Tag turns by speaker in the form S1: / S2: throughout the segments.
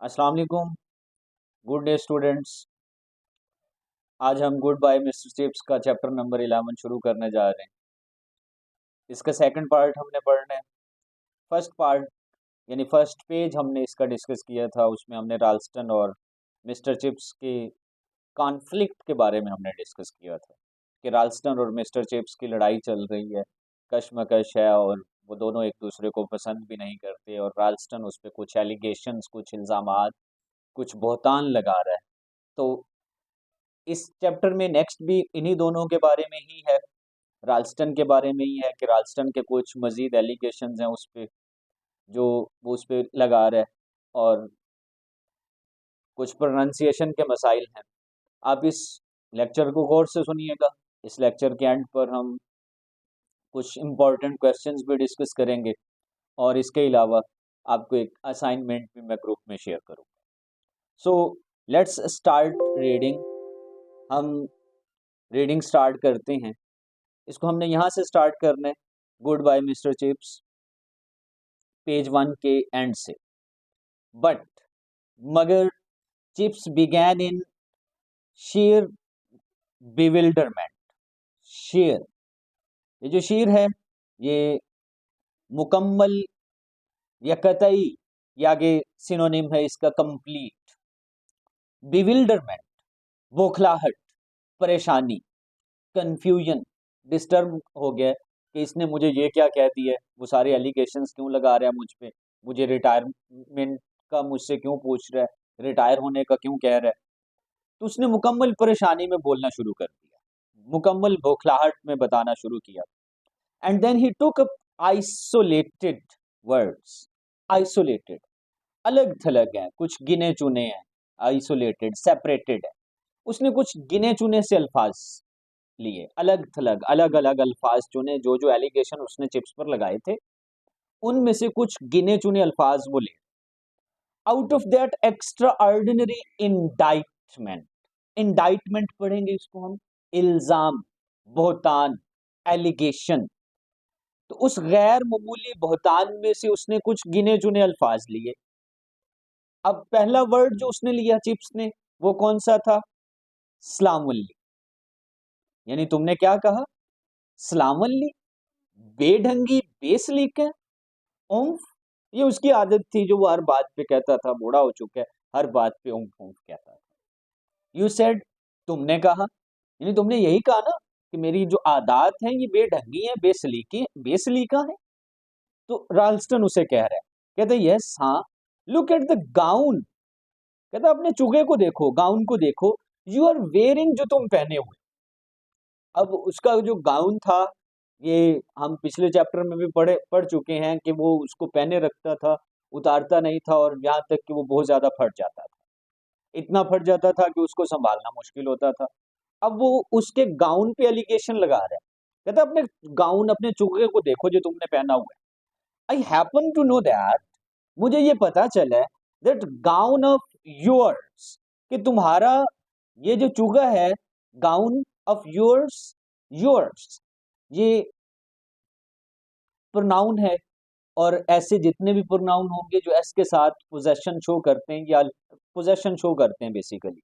S1: अस्सलाम वालेकुम। Good day students. आज हम गुड बाय मिस्टर चिप्स का चैप्टर नंबर 11 शुरू करने जा रहे हैं। इसका सेकंड पार्ट हमने पढ़ना है। फर्स्ट पार्ट यानी फर्स्ट पेज हमने इसका डिस्कस किया था, उसमें हमने राल्स्टन और मिस्टर चिप्स के कॉन्फ्लिक्ट के बारे में हमने डिस्कस किया था कि राल्स्टन और मिस्टर चिप्स की लड़ाई चल रही है, कशमकश है और वो दोनों एक दूसरे को पसंद भी नहीं करते और राल्स्टन उस पर कुछ एलिगेशंस, कुछ इल्ज़ामात, कुछ बहतान लगा रहा है। तो इस चैप्टर में नेक्स्ट भी इन्हीं दोनों के बारे में ही है, राल्स्टन के बारे में ही है कि राल्स्टन के कुछ मजीद एलिगेशंस हैं उस पे जो वो उस पे लगा रहा है और कुछ प्रोनाउंसिएशन के मसाइल हैं। आप इस लेक्चर को गौर से सुनिएगा। इस लेक्चर के एंड पर हम कुछ इम्पोर्टेंट क्वेश्चंस भी डिस्कस करेंगे और इसके अलावा आपको एक असाइनमेंट भी मैं ग्रुप में शेयर करूँगा। So let's start reading. हम रीडिंग स्टार्ट करते हैं। इसको हमने यहाँ से स्टार्ट करना है, good bye Mister Chips, page 1 के एंड से। बट मगर Chips began in sheer bewilderment। Sheer, ये जो शेर है ये मुकम्मल या कतई या आगे सिनोनिम है इसका कंप्लीट। बिविल्डरमेंट, बौखलाहट, परेशानी, कंफ्यूजन, डिस्टर्ब हो गया कि इसने मुझे ये क्या कह दिया है, वो सारे एलिगेशंस क्यों लगा रहा है मुझ पे, मुझे रिटायरमेंट का मुझसे क्यों पूछ रहा है, रिटायर होने का क्यों कह रहा है। तो उसने मुकम्मल परेशानी में बोलना शुरू कर दिया, मुकम्मल बौखलाहट में बताना शुरू किया। And then he took up isolated words. Isolated, अलग थलग है, कुछ गिने चुने हैं। आइसोलेटेड, सेपरेटेड है। उसने कुछ गिने चुने से अल्फाज लिए, अलग थलग, अलग अलग अल्फाज चुने। जो जो एलिगेशन उसने चिप्स पर लगाए थे उनमें से कुछ गिने चुने अल्फाज वो ले। Out of that extra ordinary indictment. Indictment पढ़ेंगे इसको हम, इल्जाम, बहतान, एलिगेशन। तो उस गैर मामूली बहतान में से उसने कुछ गिने चुने अल्फाज लिए। अब पहला वर्ड जो उसने लिया चिप्स ने वो कौन सा था? सलामुल्ली। यानी तुमने क्या कहा? सलामुल्ली, बेढंगी, बेसलीक है, ऊम्फ। ये उसकी आदत थी जो वो हर बात पे कहता था, बूढ़ा हो चुका है, हर बात पे ऊम्फ ऊम्फ कहता था। यू सेड, तुमने कहा, यानी तुमने यही कहा ना कि मेरी जो आदत है ये बेढंगी है, बेसलीकी, बेसलीका है। तो राल्स्टन उसे कह रहा है, कहते यस हाँ, लुक एट द गाउन। कहता अपने चुगे को देखो, गाउन को देखो, यू आर वेयरिंग, जो तुम पहने हुए। अब उसका जो गाउन था ये हम पिछले चैप्टर में भी पढ़ चुके हैं कि वो उसको पहने रखता था, उतारता नहीं था और यहाँ तक कि वो बहुत ज्यादा फट जाता था। इतना फट जाता था कि उसको संभालना मुश्किल होता था। अब वो उसके गाउन पे एलिगेशन लगा रहा है, कहता अपने गाउन, अपने चुगे को देखो जो तुमने पहना हुआ है। I happen to know that, मुझे ये पता चला है, दैट गाउन ऑफ योर्स, कि तुम्हारा ये जो चुगा है, गाउन ऑफ योर्स, योर्स ये प्रोनाउन है और ऐसे जितने भी प्रोनाउन होंगे जो एस के साथ पोजेशन शो करते हैं या पोजेशन शो करते हैं, बेसिकली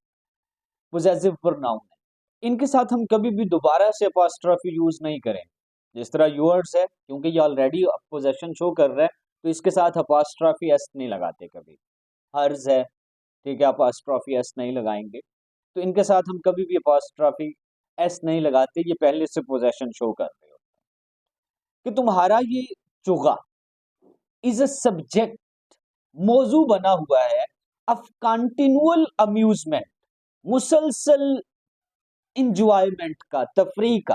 S1: पोजेसिव प्रोनाउन है, इनके साथ हम कभी भी दोबारा से अपॉस्ट्रोफी यूज नहीं करें। जिस तरह योर्स है, क्योंकि ये ऑलरेडी पोजेशन शो कर रहा है तो इसके साथ अपॉस्ट्रोफी एस नहीं लगाते कभी। हर्ज है, ठीक है, अपॉस्ट्रोफी एस नहीं लगाएंगे। तो इनके साथ हम कभी भी अपॉस्ट्रोफी एस नहीं लगाते, ये पहले से पोजेशन शो कर रहे हो कि तुम्हारा ये चुगा इज अ सब्जेक्ट, मौजू बना हुआ है, ऑफ कंटिन्यूअल अम्यूजमेंट, मुसलसल इंजॉयमेंट का, तफरी का,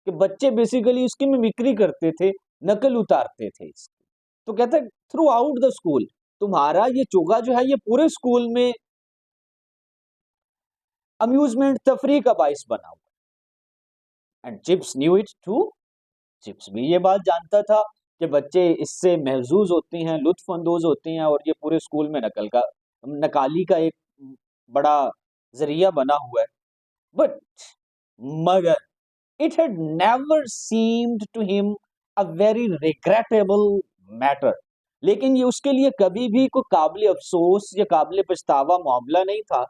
S1: कि बच्चे बेसिकली उसकी मिमिक्री करते थे, नकल उतारते थे इसकी। तो कहते हैं थ्रू आउट द स्कूल, तुम्हारा ये चोगा जो है ये पूरे स्कूल में अम्यूजमेंट, तफरी का बाइस बना हुआ। And Chips knew it too, Chips भी ये बात जानता था कि बच्चे इससे महजूज होते हैं, लुत्फ अंदोज होते हैं और ये पूरे स्कूल में नकाली का एक बड़ा जरिया बना हुआ है। बट मगर it had never seemed to him a very regrettable matter, लेकिन ये उसके लिए कभी भी कोई काबिल अफसोस या काबिल पछतावा मामला नहीं था।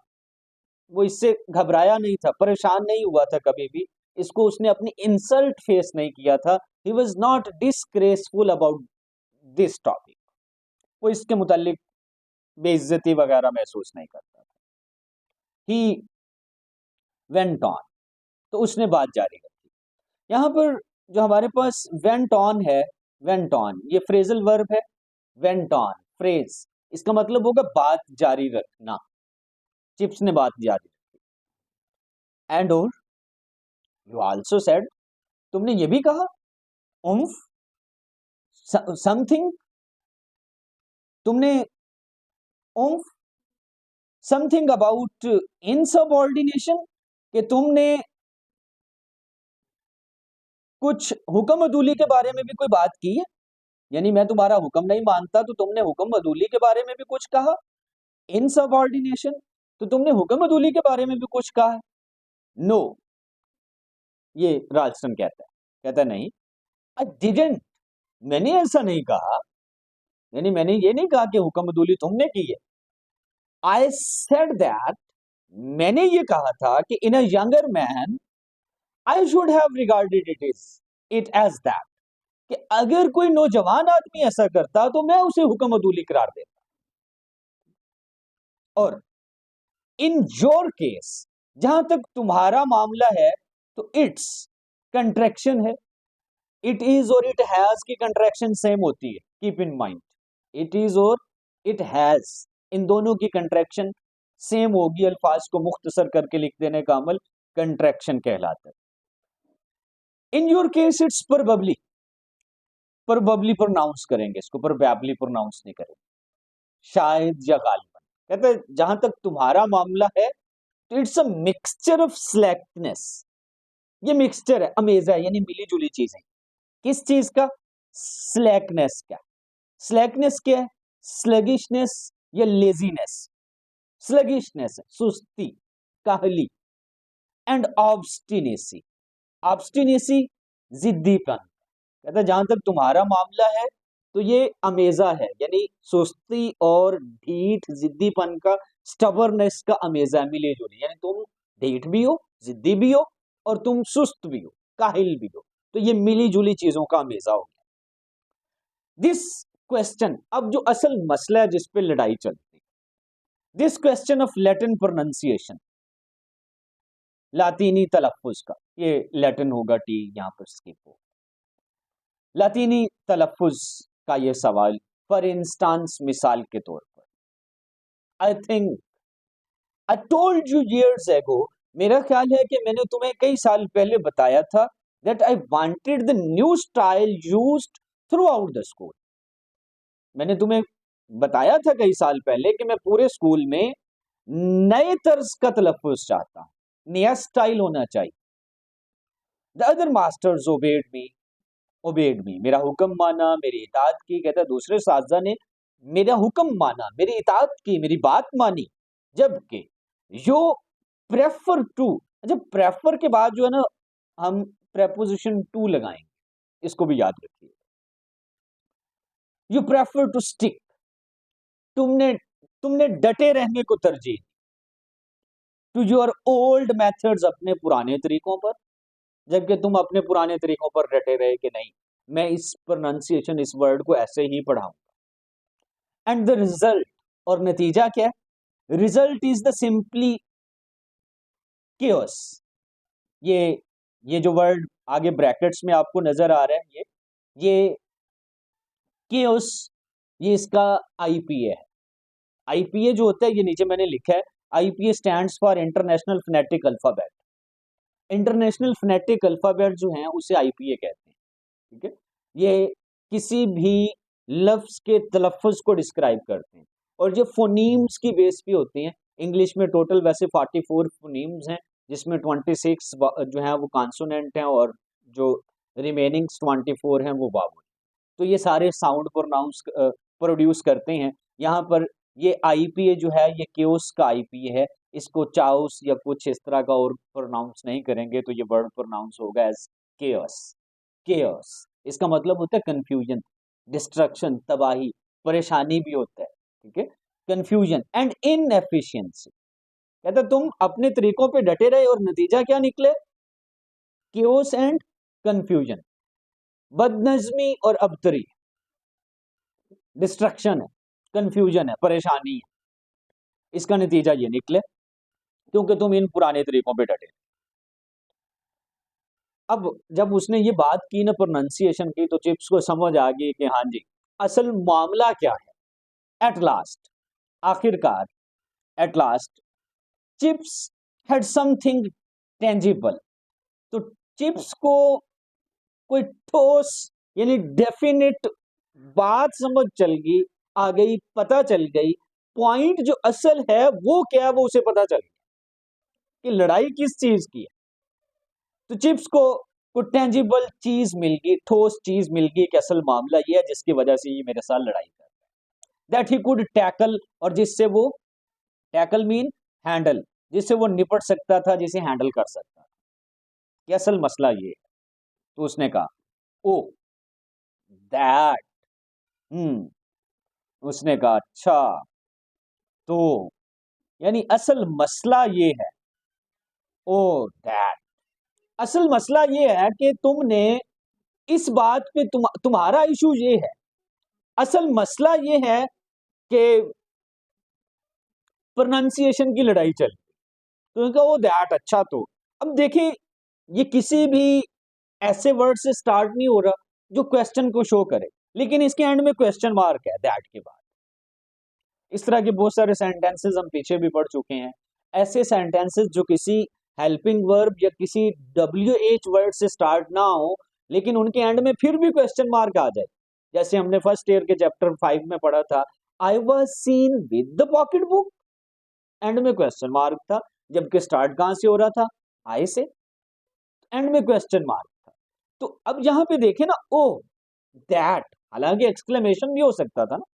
S1: वो इससे घबराया नहीं था, परेशान नहीं हुआ था कभी भी। इसको उसने अपनी इंसल्ट फेस नहीं किया था। He was not disgraceful about this topic. वो इसके मुतालिक बेइज्जती वगैरह महसूस नहीं करता था। ही वेंट ऑन, तो उसने बात जारी रखी। यहाँ पर जो हमारे पास वेंट ऑन है, वेंट ऑन ये फ्रेजल वर्ब है। वेंट ऑन फ्रेज, इसका मतलब होगा बात जारी रखना। चिप्स ने बात जारी रखी। एंड और यू आल्सो सेड, तुमने ये भी कहा, उम्फ समथिंग, तुमने उम्फ समथिंग अबाउट इनसबऑर्डिनेशन, कि तुमने कुछ हुक्म अदूली के बारे में भी कोई बात की है। यानी मैं तुम्हारा हुक्म नहीं मानता तो तुमने हुक्म अदूली के बारे में भी कुछ कहा। इनसबऑर्डिनेशन, तो तुमने हुक्म अदूली के बारे में भी कुछ कहा है। नो, ये राल्स्टन कहता है नहीं, आई डिडंट, मैंने ऐसा नहीं कहा। यानी मैंने ये नहीं कहा कि हुक्म अदूली तुमने की है। आई सेड दैट, मैंने ये कहा था कि in a younger man I should have regarded it as that, कि अगर कोई नौजवान आदमी ऐसा करता तो मैं उसे हुक्म अदूली करार देता। और इन योर केस, जहां तक तुम्हारा मामला है, तो इट्स कंट्रैक्शन है। इट इज और इट हैज की कंट्रैक्शन सेम होती है, keep in mind. It is और इट हैज, इन दोनों की कंट्रैक्शन सेम होगी। अल्फाज को मुख्तसर करके लिख देने का अमल कंट्रैक्शन कहलाता है। In your case it's probably, probably pronounce करेंगे इसको, प्रोबेबली प्रोनाउंस नहीं करेंगे, शायद या गालिबन। कहते हैं जहां तक तुम्हारा मामला है, तो it's a mixture of slackness. ये मिक्सचर है, अमेजा है, यानी मिली जुली चीजें। किस चीज का? स्लैकनेस का। स्लैकनेस क्या है? स्लगिशनेस या लेजीनेस। स्लगिशनेस है सुस्ती, काहली। एंड ऑब्स्टिनेसी, ऑब्स्टिनेसी जिद्दीपन। कहता है जहां तक तुम्हारा मामला है तो ये अमेजा है, यानी सुस्ती और ढीठ जिद्दीपन का, स्टबरनेस का अमेजा है, मिले जुले। यानी तुम ढीठ भी हो, जिद्दी भी हो, और तुम सुस्त भी हो, काहिल भी हो। तो ये मिली जुली चीजों का अमेजा हो गया। दिस क्वेश्चन, अब जो असल मसला है जिस पे लड़ाई चलती है, this question of Latin pronunciation, लातीनी तलफ्फुज का, ये लैटिन होगा, टी यहां पर स्किप हो, लातीनी तलफ्फुज का ये सवाल। फॉर इंस्टांस, मिसाल के तौर पर, I think I told you years ago, मेरा ख्याल है कि मैंने तुम्हें कई साल पहले बताया था, that I wanted the new style used through out the school. मैंने तुम्हें बताया था कई साल पहले कि मैं पूरे स्कूल में नए तर्ज का तलफ्फुज चाहता हूं, नया स्टाइल होना चाहिए। द अदर मास्टर्स ओबेड मी, मेरा हुक्म माना, मेरी इताअत की। कहता है दूसरे साथी ने मेरा हुक्म माना, मेरी इताअत की, मेरी बात मानी। जबकि यो प्रेफर टू, जब प्रेफर के बाद जो है ना, हम प्रेपोजिशन टू लगाएंगे, इसको भी याद रखिए। यू प्रेफर टू स्टिक, तुमने तुमने डटे रहने को तरजीह, टू योर ओल्ड मेथड्स, अपने पुराने तरीकों पर। जबकि तुम अपने पुराने तरीकों पर डटे रहे कि नहीं, मैं इस प्रोनाउंसिएशन, इस वर्ड को ऐसे ही पढ़ाऊंगा। एंड द रिजल्ट, और नतीजा क्या है? Result is the simply chaos. ये जो वर्ड आगे ब्रैकेट्स में आपको नजर आ रहा है, ये केओस, ये इसका आईपीए है। आईपीए जो होता है, ये नीचे मैंने लिखा है, IPA stands for international phonetic alphabet. International phonetic alphabet जो हैं उसे आईपीए कहते हैं। ठीक है, ये किसी भी लफ्ज के तलफ़ुज़ को डिस्क्राइब करते हैं, और जो फोनीम्स की बेस पे होते हैं। इंग्लिश में टोटल वैसे 44 फोनीम्स हैं, जिसमें 26 जो हैं वो कॉन्सोनेंट हैं, और जो रिमेनिंग 24 हैं वो वावल। तो ये सारे साउंड प्रोड्यूस करते हैं। यहाँ पर ये आईपीए जो है, ये केओस का आईपीए है। इसको चाउस या कुछ इस तरह का और प्रोनाउंस नहीं करेंगे, तो ये वर्ड प्रोनाउंस होगा एज केओस। केओस इसका मतलब होता है कंफ्यूजन, डिस्ट्रक्शन, तबाही, परेशानी भी होता है, ठीक है, कंफ्यूजन एंड इनएफिशिएंसी। कहता तुम अपने तरीकों पे डटे रहे और नतीजा क्या निकले, केओस एंड कंफ्यूजन, बदनजमी और अबतरी, डिस्ट्रक्शन है, कंफ्यूजन है, परेशानी है, इसका नतीजा ये निकले क्योंकि तुम इन पुराने तरीकों पे डटे। अब जब उसने ये बात की ना, प्रोनाउंसिएशन की, तो चिप्स को समझ आ गई कि हाँ जी असल मामला क्या है। एट लास्ट, आखिरकार, at last chips had something tangible. तो चिप्स को कोई ठोस यानी डेफिनेट बात समझ चल गई, आ गई, पता चल गई, पॉइंट जो असल है वो क्या है वो उसे पता चल गया कि लड़ाई किस चीज की है। तो चिप्स को टेंजिबल चीज मिल गई, ठोस चीज मिल गई कि असल मामला ये है जिसकी वजह से ये मेरे साथ लड़ाई कर रहा है। दैट ही कुड टैकल, और जिससे वो, टैकल मीन हैंडल, जिससे वो निपट सकता था, जिसे हैंडल कर सकता था कि असल मसला ये है। तो उसने कहा ओ दैट, उसने कहा अच्छा, तो यानी असल मसला ये है। ओ दैट, असल मसला ये है कि तुमने इस बात पे तुम्हारा इशू ये है, असल मसला ये है कि प्रोनाउंसिएशन की लड़ाई चल, तो कहा वो दैट, अच्छा तो। अब देखिए ये किसी भी ऐसे वर्ड से स्टार्ट नहीं हो रहा जो क्वेश्चन को शो करे, लेकिन इसके एंड में क्वेश्चन मार्क है दैट के बाद। इस तरह के बहुत सारे सेंटेंसेस हम पीछे भी पढ़ चुके हैं, ऐसे सेंटेंसेस जो किसी हेल्पिंग वर्ब या किसी WH वर्ड से स्टार्ट ना हो, लेकिन उनके एंड में फिर भी क्वेश्चन मार्क आ जाए। जैसे हमने फर्स्ट ईयर के चैप्टर 5 में पढ़ा था, I was seen with the pocket book, and में क्वेश्चन मार्क था, जबकि स्टार्ट कहां से हो रहा था, आई से, एंड में क्वेश्चन मार्क था। तो अब यहां पे देखे ना, ओ दैट, हालांकि एक्सक्लेमेशन भी हो सकता था ना,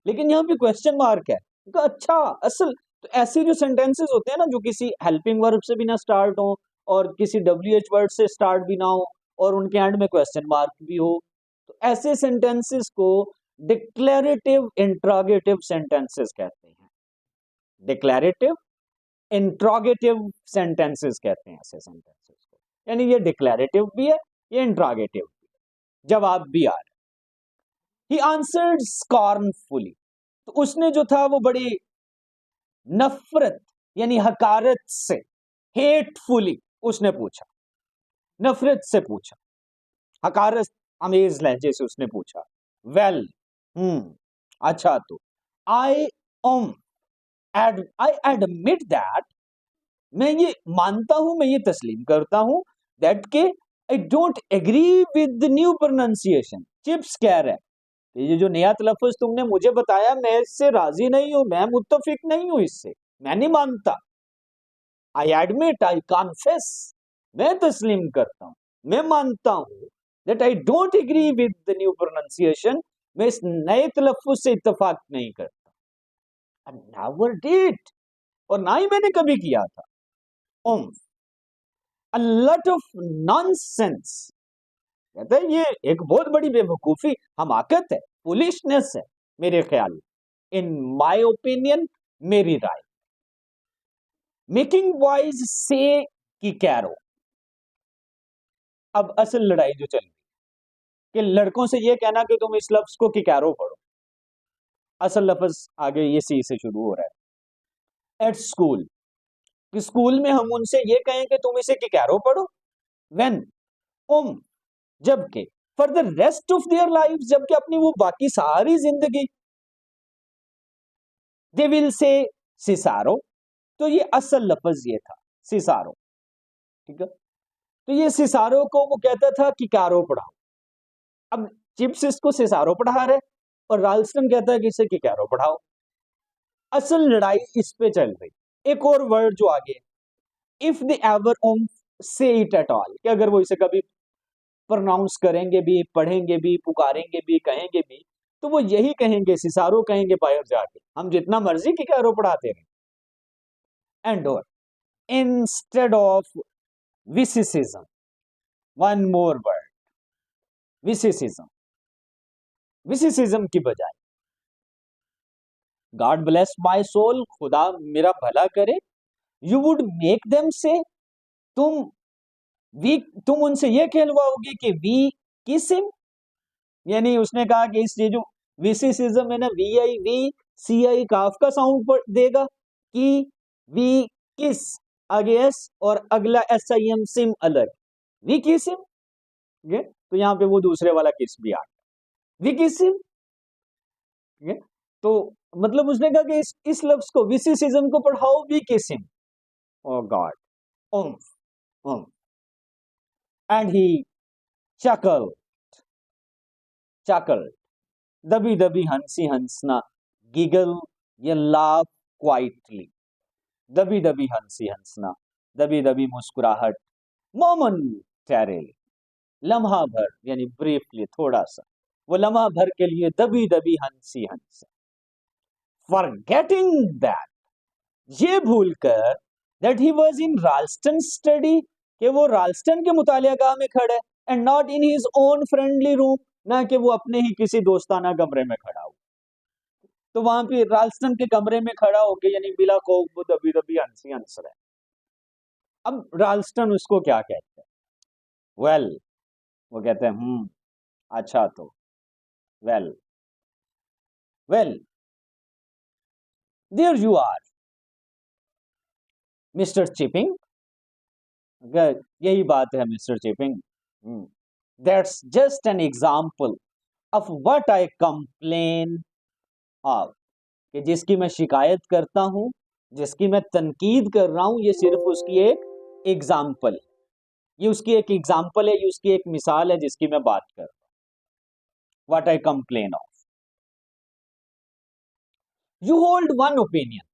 S1: लेकिन यहाँ पे क्वेश्चन मार्क है। तो अच्छा असल, तो ऐसे जो सेंटेंसेस होते हैं ना जो किसी हेल्पिंग वर्ब से भी ना स्टार्ट हो और किसी WH वर्ड से स्टार्ट भी ना हो और उनके एंड में क्वेश्चन मार्क भी हो, तो ऐसे सेंटेंसेस को डिक्लेरेटिव इंट्रोगेटिव सेंटेंसेस कहते हैं। डिक्लेरेटिव इंट्रोगेटिव सेंटेंसेस कहते हैं ऐसे सेंटेंसेस को, यानी ये डिक्लेरेटिव भी है, ये इंट्रोगेटिव भी है, जवाब भी आ रहा है। He answered scornfully, तो उसने जो था वो बड़ी नफरत यानी हकारत से, हेटफुली उसने पूछा, नफरत से पूछा, हकारत अमेज लहजे से उसने पूछा। वेल, अच्छा तो, आई ओम आई एडमिट दैट, मैं ये मानता हूं, मैं ये तस्लीम करता हूं, दैट के I don't agree with the new pronunciation. Chips कह रहा है ये जो नया तलफ़ुज़ तुमने मुझे बताया, मैं इससे राजी नहीं हूं, मैं मुत्तफिक नहीं हूं इससे, मैं नहीं मानता। आई एडमिट, आई कॉन्फेस, मैं तस्लीम करता हूं, मैं मानता हूं, that I don't agree with the new pronunciation, मैं इस नए तलफ़ुज़ से इत्तेफाक नहीं करता। नेवर डिड, और ना ही मैंने कभी किया था। a lot of nonsense, कहते हैं ये एक बहुत बड़ी बेवकूफी, हमाकत है, फुलिशनेस है मेरे ख्याल, इन माय ओपिनियन, मेरी राय। मेकिंग बॉयज से कि कैरो, अब असल लड़ाई जो चल रही कि लड़कों से ये कहना कि तुम इस लफ्ज को कि कैरो पढ़ो, असल लफ्ज आगे ये सी से शुरू हो रहा है। एट स्कूल, कि स्कूल में हम उनसे ये कहें कि तुम इसे कि कैरो पढ़ो। व्हेन, जबकि, for the rest of their life, जबकि अपनी वो बाकी सारी जिंदगी, दे विल से सिसारो, तो ये असल लफ्ज ये था सिसारो, ठीक है। तो ये सिसारो को वो कहता था कि कैरो पढ़ाओ। अब चिप्स इसको सिसारो पढ़ा रहे और राल्स्टन कहता है कि इसे कि कैरो पढ़ाओ। असल लड़ाई इस पे चल रही। एक और वर्ड जो आगे, इफ दे एवर से इट एट ऑल, कि अगर वो इसे कभी प्रोनाउंस करेंगे भी, पढ़ेंगे भी, पुकारेंगे भी, कहेंगे भी, तो वो यही कहेंगे, सिसारो कहेंगे बाहर जाके, हम जितना मर्जी की कैरो पढ़ाते रहे। एंड और instead of visisism, one more word, visisism, visisism की बजाय गॉड ब्लेस माई सोल, खुदा मेरा भला करे, यू वुड मेक देम से, तुम तुम उनसे ये कहलवाओगे कि वी किस हिम, यानी उसने कहा कि इस ये जो विसिसिज्म है ना, वी आई वी सी आई काफ का साउंड देगा कि वी किस आगे एस और अगला एस आई एम सिम अलग, वी किस हिम, तो यहाँ पे वो दूसरे वाला किस भी आ वी किस हिम, तो मतलब उसने कहा कि इस लफ्ज को विसिसिज्म को पढ़ाओ we kiss him, oh God, and he chuckled, chuckled, दबी दबी हंसी हंसना, गिगल या लाफ क्वाइटली, दबी दबी हंसी हंसना, दबी दबी मुस्कुराहट, मोमेंटरीली, लम्हा भर यानी ब्रीफली थोड़ा सा, वो लम्हा भर के लिए दबी दबी हंसी हंसा, फॉरगेटिंग दैट, ये भूलकर, that he was in Ralston study, कि वो राल्स्टन के मुतालियागाह में खड़ा है, and not in his own friendly room, ना कि वो अपने ही किसी दोस्ताना कमरे में खड़ा हो, तो वहां पे राल्स्टन के कमरे में खड़ा होके यानी बिला खौफ वो दबी दबी हंसी हंस रहा है। अब राल्स्टन उसको क्या कहते हैं, वेल वो कहते हैं अच्छा तो well well there you are Mister Chipping, यही बात है Mister Chipping, that's just an example of what I complain of, कि जिसकी मैं शिकायत करता हूं, जिसकी मैं तनकीद कर रहा हूं, ये सिर्फ उसकी एक एग्जाम्पल है, ये उसकी एक एग्जाम्पल है, ये उसकी एक मिसाल है जिसकी मैं बात कर रहा हूं, what I complain of, you hold one opinion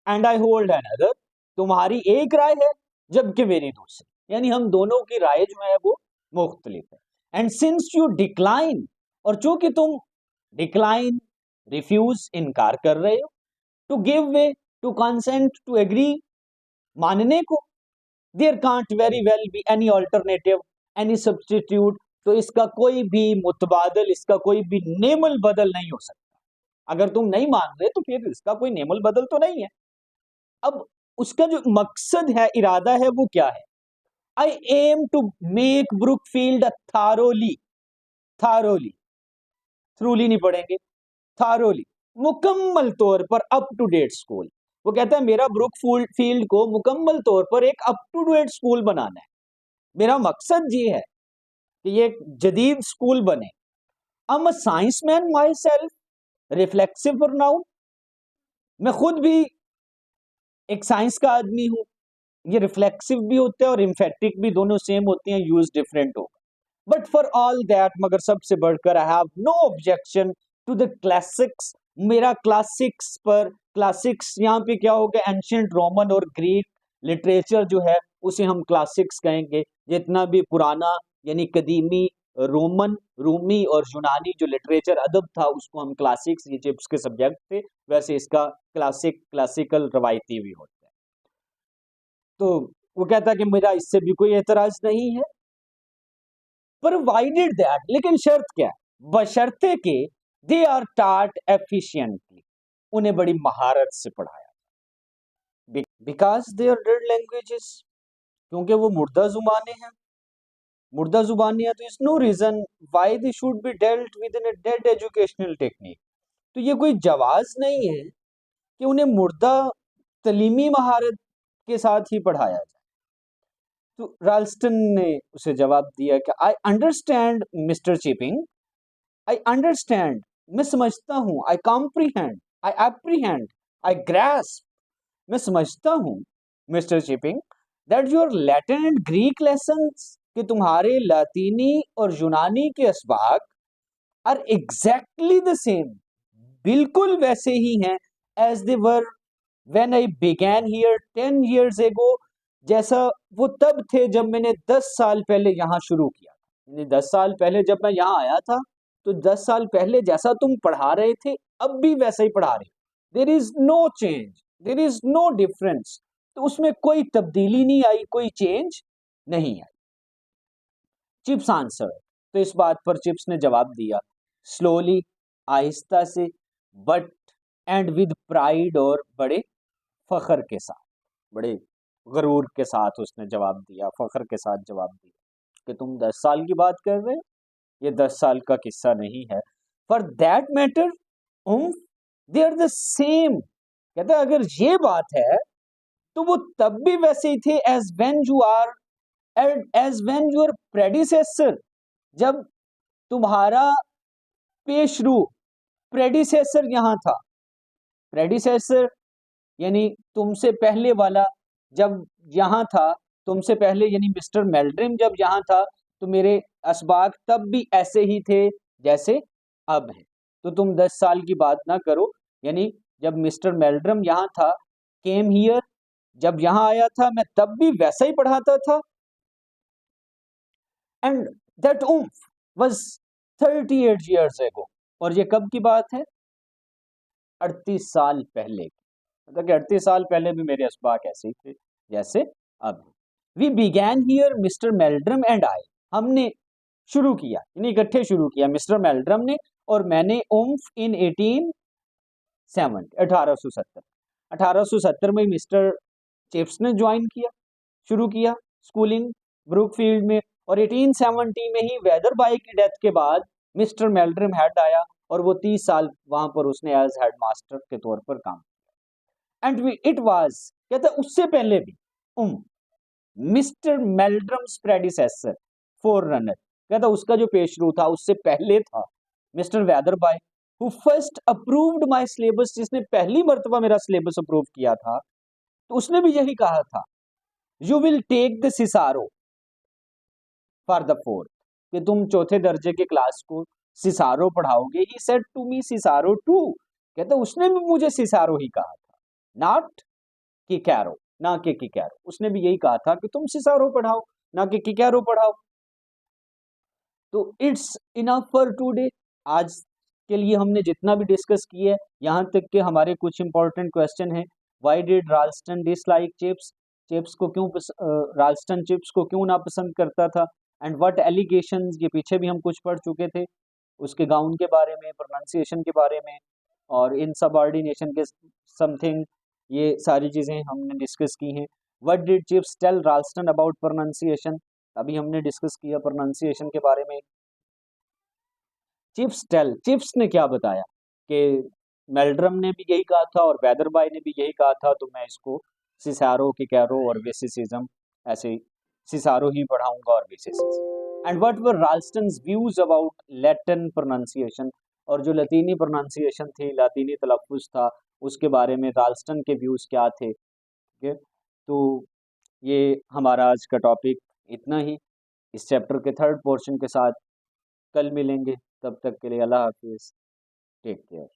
S1: and I hold another, तुम्हारी एक राय है जबकि मेरी दूसरी, यानी हम दोनों की राय जो है वो मुख्तलिफ है, एंड सिंस यू डिक्लाइन, और चूंकि तुम डिक्लाइन रिफ्यूज इनकार कर रहे हो, to give way, to consent, to agree मानने को, there can't very well be any alternative, any substitute, तो इसका कोई भी मुतबादल, इसका कोई भी नेमल बदल नहीं हो सकता, अगर तुम नहीं मान रहे तो फिर इसका कोई नेमल बदल तो नहीं है। अब उसका जो मकसद है, इरादा है, वो क्या है, I am to make Brookfield thoroughly, thoroughly, thoroughly नहीं पढ़ेंगे, थारोली, मुकम्मल तौर पर अप टू डेट स्कूल, वो कहता है मेरा ब्रुकफील्ड को मुकम्मल तौर पर एक अप टू डेट स्कूल बनाना है, मेरा मकसद ये है कि ये एक जदीद स्कूल बने, I am a science man my self, reflexive pronoun, मैं खुद भी एक साइंस का आदमी हूं, ये रिफ्लेक्सिव भी होता है और इम्फेटिक भी, दोनों सेम होते हैं, यूज डिफरेंट होगा, बट फॉर ऑल दैट, मगर सबसे बढ़कर, I have no objection to the classics, मेरा क्लासिक्स पर, क्लासिक्स यहाँ पे क्या होगा, एंशियंट रोमन और ग्रीक लिटरेचर जो है उसे हम क्लासिक्स कहेंगे, जितना भी पुराना यानी कदीमी रोमन, रूमी और यूनानी जो लिटरेचर अदब था उसको हम क्लासिक्स, ये चिप्स के सब्जेक्ट थे, वैसे इसका क्लासिकल रवायती भी होता है, तो वो कहता है कि मेरा इससे भी कोई एतराज नहीं है, प्रोवाइडेड दैट, लेकिन शर्त क्या है, बशर्ते के दे आर टाट एफिशिएंटली, उन्हें बड़ी महारत से पढ़ाया, because they are dead languages, क्योंकि वो मुर्दा जुबानें हैं, मुर्दा जुबानी है, तो is no reason why they should be dealt with in a dead educational technique, तो ये कोई जवाज नहीं है कि उन्हें मुर्दा तलीमी महारत के साथ ही पढ़ाया जाए। तो राल्स्टन ने उसे जवाब दिया कि I understand Mister Chipping, I understand, मैं समझता हूं, I comprehend, I apprehend, I grasp, मैं समझता हूं Mister Chipping, that your Latin and Greek lessons, कि तुम्हारे लातीनी और यूनानी के असबाक आर एग्जैक्टली द सेम, बिल्कुल वैसे ही हैं, as they were when I began here 10 years ago, जैसा वो तब थे जब मैंने 10 साल पहले यहाँ शुरू किया, यानी 10 साल पहले जब मैं यहाँ आया था, तो 10 साल पहले जैसा तुम पढ़ा रहे थे अब भी वैसा ही पढ़ा रहे, there is no change, there is no difference, तो उसमें कोई तब्दीली नहीं आई, कोई चेंज नहीं आई। चिप्स आंसर, तो इस बात पर चिप्स ने जवाब दिया, स्लोली, आहिस्ता से, बट एंड विद प्राइड, और बड़े फख्र के साथ, बड़े गरूर के साथ उसने जवाब दिया, फख्र के साथ जवाब दिया कि तुम 10 साल की बात कर रहे हो, ये 10 साल का किस्सा नहीं है। For that matter they are the same. कहता अगर ये बात है तो वो तब भी वैसे ही थे as when you are as when your predecessor, जब तुम्हारा पेशरू प्रेडिसेसर यहां था। प्रेडिसेसर यानी तुमसे पहले वाला, जब यहां था तुमसे पहले, यानी मिस्टर मेल्ड्रिम जब यहां था तो मेरे असबाक तब भी ऐसे ही थे जैसे अब हैं। तो तुम 10 साल की बात ना करो, यानी जब मिस्टर मेल्ड्रिम यहां था, केम हियर, जब यहां आया था मैं तब भी वैसा ही पढ़ाता था। And that was 38 years ago, और ये कब की बात है? 38 साल पहले की। मतलब कि 38 साल पहले भी मेरे असबाक ऐसे ही थे जैसे अब। We began here mister Meldrum and I, हमने शुरू किया, यानी इकट्ठे शुरू किया, मिस्टर मेल्ड्रम ने और मैंने, इन 1870 1870 में मिस्टर चिप्स ने ज्वाइन किया, शुरू किया स्कूलिंग ब्रुकफील्ड में, और 1870 में ही वेदरबाई की डेथ के बाद मिस्टर मेल्ड्रिम हेड आया, और वो 30 साल वहां पर उसने एज हेड मास्टर के तौर पर काम किया। एंड इट वाज, कहता उससे पहले भी मिस्टर मेल्ड्रम्स प्रेडिसेसर फोर रनर, कहता उसका जो पेशरू था उससे पहले था mister Weatherby, who first approved my syllabus, जिसने पहली मर्तबा मेरा सिलेबस अप्रूव किया था। तो उसने भी यही कहा था, you will take the Cicero for the fourth, कि तुम चौथे दर्जे के क्लास को सिसारो पढ़ाओगे। He said to me Cicero too, कहते उसने भी मुझे सिसारो ही कहा था, नॉट किकैरो, ना कि किकैरो, उसने भी यही कहा था कि तुम सिसारो पढ़ाओ, ना कि किकैरो पढ़ाओ। तो इट्स इनफ फॉर टुडे, आज के लिए हमने जितना भी डिस्कस किया है, यहाँ तक के हमारे कुछ इंपॉर्टेंट क्वेश्चन है। Why did Ralston dislike Chips, Chips को क्यों राल्स्टन चिप्स को क्यों ना पसंद करता था। एंड व्हाट एलिगेशंस, ये पीछे भी हम कुछ पढ़ चुके थे, उसके गाउन के बारे में, प्रोनाउंसिएशन के बारे में, और इन सबऑर्डिनेशन के समथिंग, ये सारी चीज़ें हमने डिस्कस की हैं। What did Chips tell Ralston about pronunciation, अभी हमने डिस्कस किया प्रोनाउंसिएशन के बारे में। चिप्स ने क्या बताया कि मेल्ड्रम ने भी यही कहा था और वेदरबाई ने भी यही कहा था, तो मैं इसको सिसारो, किकैरो और वेसिसिज्म, ऐसे सिसारो ही पढ़ाऊंगा और visisism. And what were Ralston's views about Latin pronunciation, और जो लतीनी प्रोनाउंसिएशन थी, लतीनी तलफ़ुज़ था, उसके बारे में राल्स्टन के व्यूज क्या थे। ठीक है, तो ये हमारा आज का टॉपिक इतना ही। इस चैप्टर के थर्ड पोर्शन के साथ कल मिलेंगे, तब तक के लिए अल्लाह हाफिज़, टेक केयर।